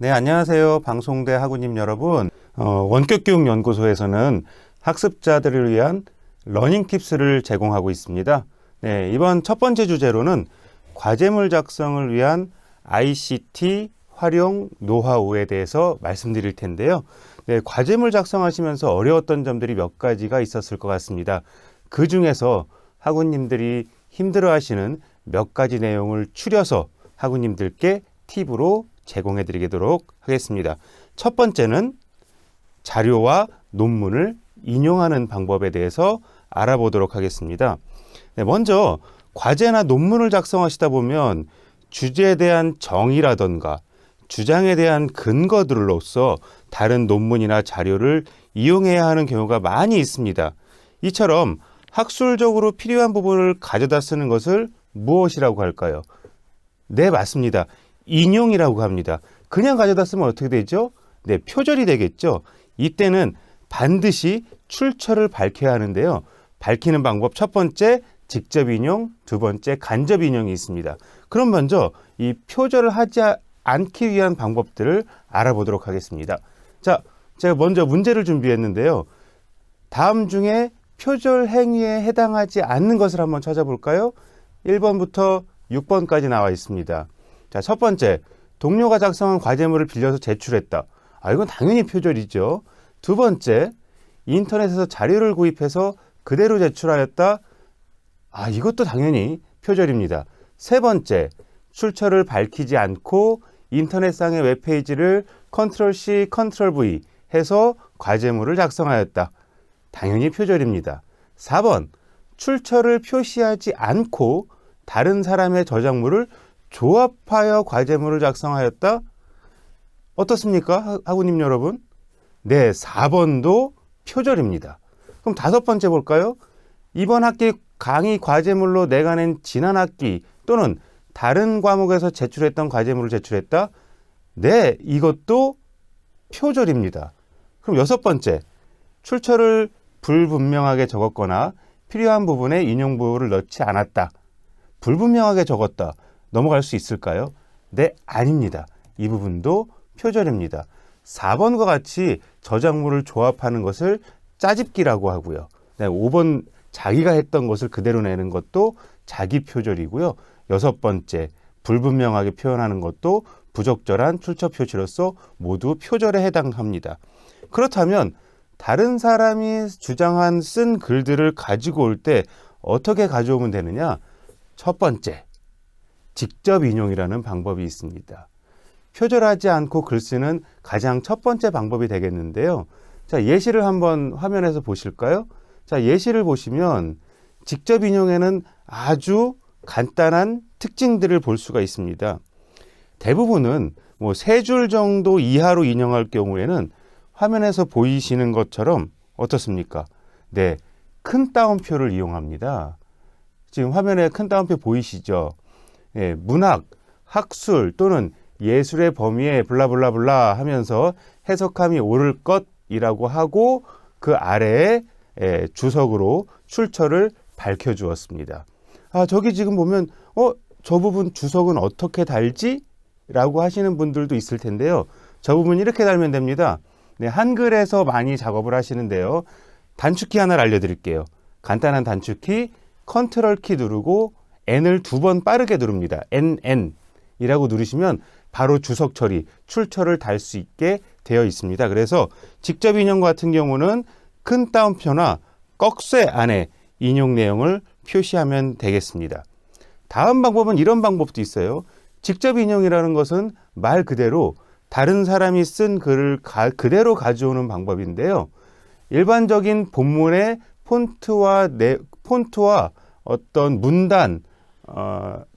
네, 안녕하세요. 방송대 학우님 여러분. 원격교육연구소에서는 학습자들을 위한 러닝 팁스를 제공하고 있습니다. 네, 이번 첫 번째 주제로는 과제물 작성을 위한 ICT 활용 노하우에 대해서 말씀드릴 텐데요. 네, 과제물 작성하시면서 어려웠던 점들이 몇 가지가 있었을 것 같습니다. 그 중에서 학우님들이 힘들어하시는 몇 가지 내용을 추려서 학우님들께 팁으로 제공해 드리도록 하겠습니다. 첫 번째는 자료와 논문을 인용하는 방법에 대해서 알아보도록 하겠습니다. 네, 먼저 과제나 논문을 작성하시다 보면 주제에 대한 정의라던가 주장에 대한 근거들로서 다른 논문이나 자료를 이용해야 하는 경우가 많이 있습니다. 이처럼 학술적으로 필요한 부분을 가져다 쓰는 것을 무엇이라고 할까요? 네, 맞습니다. 인용이라고 합니다. 그냥 가져다 쓰면 어떻게 되죠? 네, 표절이 되겠죠. 이때는 반드시 출처를 밝혀야 하는데요. 밝히는 방법 첫 번째, 직접 인용, 두 번째, 간접 인용이 있습니다. 그럼 먼저 이 표절을 하지 않기 위한 방법들을 알아보도록 하겠습니다. 자, 제가 먼저 문제를 준비했는데요. 다음 중에 표절 행위에 해당하지 않는 것을 한번 찾아볼까요? 1번부터 6번까지 나와 있습니다. 자, 첫 번째, 동료가 작성한 과제물을 빌려서 제출했다. 이건 당연히 표절이죠. 두 번째, 인터넷에서 자료를 구입해서 그대로 제출하였다. 이것도 당연히 표절입니다. 세 번째, 출처를 밝히지 않고 인터넷상의 웹페이지를 Ctrl+C, Ctrl+V 해서 과제물을 작성하였다. 당연히 표절입니다. 4번, 출처를 표시하지 않고 다른 사람의 저작물을 조합하여 과제물을 작성하였다? 어떻습니까? 학우님 여러분? 네, 4번도 표절입니다. 그럼 다섯 번째 볼까요? 이번 학기 강의 과제물로 내가 낸 지난 학기 또는 다른 과목에서 제출했던 과제물을 제출했다? 네, 이것도 표절입니다. 그럼 여섯 번째, 출처를 불분명하게 적었거나 필요한 부분에 인용부호를 넣지 않았다. 불분명하게 적었다. 넘어갈 수 있을까요? 네, 아닙니다. 이 부분도 표절입니다. 4번과 같이 저작물을 조합하는 것을 짜집기라고 하고요. 네, 5번 자기가 했던 것을 그대로 내는 것도 자기 표절이고요. 여섯 번째, 불분명하게 표현하는 것도 부적절한 출처 표시로서 모두 표절에 해당합니다. 그렇다면 다른 사람이 주장한 쓴 글들을 가지고 올 때 어떻게 가져오면 되느냐? 첫 번째, 직접 인용이라는 방법이 있습니다. 표절하지 않고 글 쓰는 가장 첫 번째 방법이 되겠는데요. 자, 예시를 한번 화면에서 보실까요? 자, 예시를 보시면 직접 인용에는 아주 간단한 특징들을 볼 수가 있습니다. 대부분은 세 줄 정도 이하로 인용할 경우에는 화면에서 보이시는 것처럼 어떻습니까? 네, 큰 따옴표를 이용합니다. 지금 화면에 큰 따옴표 보이시죠? 예, 문학, 학술 또는 예술의 범위에 블라블라블라 하면서 해석함이 옳을 것이라고 하고 그 아래에 주석으로 출처를 밝혀주었습니다. 저기 지금 보면 저 부분 주석은 어떻게 달지? 라고 하시는 분들도 있을 텐데요. 저 부분 이렇게 달면 됩니다. 네, 한글에서 많이 작업을 하시는데요. 단축키 하나를 알려드릴게요. 간단한 단축키 컨트롤 키 누르고 N을 두 번 빠르게 누릅니다. NN 이라고 누르시면 바로 주석 처리, 출처를 달 수 있게 되어 있습니다. 그래서 직접 인용 같은 경우는 큰 따옴표나 꺽쇠 안에 인용 내용을 표시하면 되겠습니다. 다음 방법은 이런 방법도 있어요. 직접 인용이라는 것은 말 그대로 다른 사람이 쓴 글을 그대로 가져오는 방법인데요. 일반적인 본문의 폰트와 어떤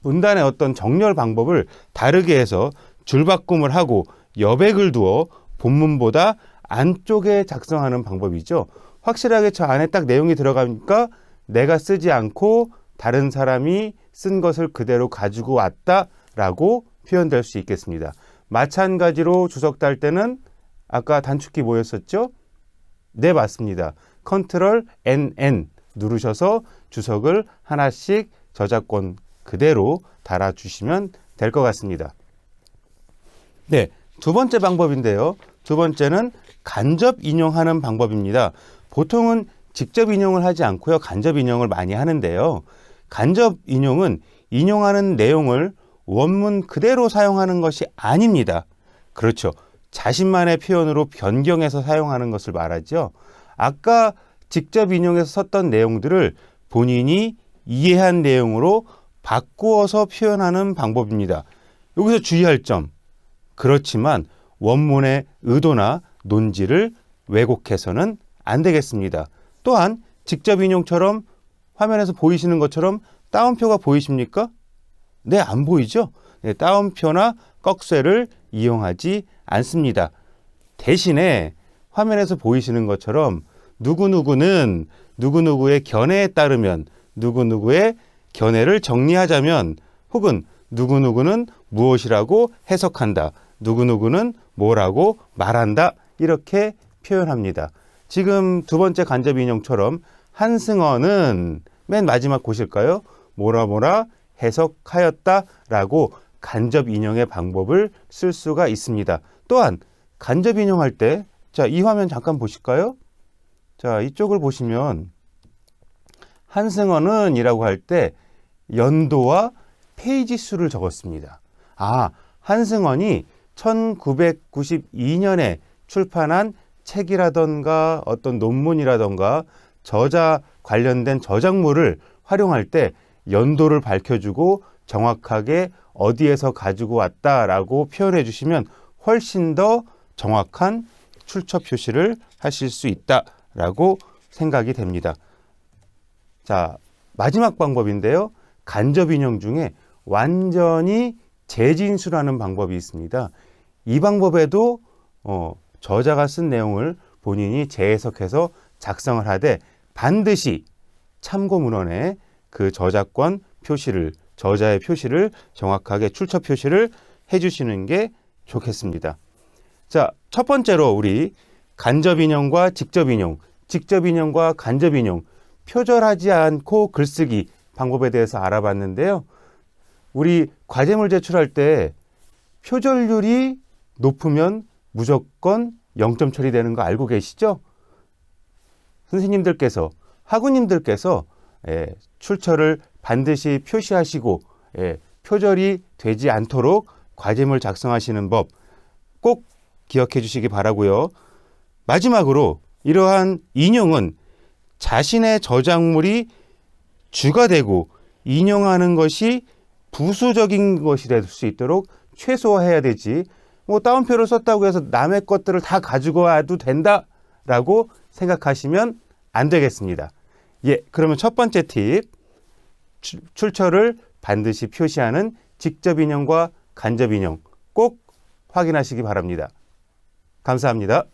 문단의 어떤 정렬 방법을 다르게 해서 줄바꿈을 하고 여백을 두어 본문보다 안쪽에 작성하는 방법이죠. 확실하게 저 안에 딱 내용이 들어가니까 내가 쓰지 않고 다른 사람이 쓴 것을 그대로 가지고 왔다라고 표현될 수 있겠습니다. 마찬가지로 주석 달 때는 아까 단축키 뭐였었죠? 네, 맞습니다. 컨트롤 NN 누르셔서 주석을 하나씩 저작권 그대로 달아주시면 될 것 같습니다. 네, 두 번째 방법인데요. 두 번째는 간접 인용하는 방법입니다. 보통은 직접 인용을 하지 않고요. 간접 인용을 많이 하는데요. 간접 인용은 인용하는 내용을 원문 그대로 사용하는 것이 아닙니다. 그렇죠. 자신만의 표현으로 변경해서 사용하는 것을 말하죠. 아까 직접 인용해서 썼던 내용들을 본인이 이해한 내용으로 바꾸어서 표현하는 방법입니다. 여기서 주의할 점, 그렇지만 원문의 의도나 논지를 왜곡해서는 안 되겠습니다. 또한 직접 인용처럼 화면에서 보이시는 것처럼 따옴표가 보이십니까? 네, 안 보이죠? 네, 따옴표나 꺽쇠를 이용하지 않습니다. 대신에 화면에서 보이시는 것처럼 누구누구는 누구누구의 견해에 따르면 누구누구의 견해를 정리하자면 혹은 누구누구는 무엇이라고 해석한다. 누구누구는 뭐라고 말한다. 이렇게 표현합니다. 지금 두 번째 간접 인용처럼 한승헌은 맨 마지막 보실까요? 뭐라 해석하였다라고 간접 인용의 방법을 쓸 수가 있습니다. 또한 간접 인용할 때, 자, 이 화면 잠깐 보실까요? 자, 이쪽을 보시면 한승헌은 이라고 할 때 연도와 페이지 수를 적었습니다. 아, 한승헌이 1992년에 출판한 책이라던가 어떤 논문이라던가 저자 관련된 저작물을 활용할 때 연도를 밝혀주고 정확하게 어디에서 가지고 왔다라고 표현해 주시면 훨씬 더 정확한 출처 표시를 하실 수 있다라고 생각이 됩니다. 자, 마지막 방법인데요. 간접 인용 중에 완전히 재진술하는 방법이 있습니다. 이 방법에도 저자가 쓴 내용을 본인이 재해석해서 작성을 하되 반드시 참고 문헌에 그 저작권 표시를, 저자의 표시를 정확하게 출처 표시를 해주시는 게 좋겠습니다. 자, 첫 번째로 우리 간접 인용과 직접 인용, 직접 인용과 간접 인용, 표절하지 않고 글쓰기 방법에 대해서 알아봤는데요. 우리 과제물 제출할 때 표절률이 높으면 무조건 0점 처리되는 거 알고 계시죠? 선생님들께서, 학우님들께서 출처를 반드시 표시하시고 표절이 되지 않도록 과제물 작성하시는 법 꼭 기억해 주시기 바라고요. 마지막으로 이러한 인용은 자신의 저작물이 주가 되고 인용하는 것이 부수적인 것이 될 수 있도록 최소화해야 되지, 뭐 따옴표를 썼다고 해서 남의 것들을 다 가지고 와도 된다라고 생각하시면 안 되겠습니다. 예, 그러면 첫 번째 팁, 출처를 반드시 표시하는 직접 인용과 간접 인용 꼭 확인하시기 바랍니다. 감사합니다.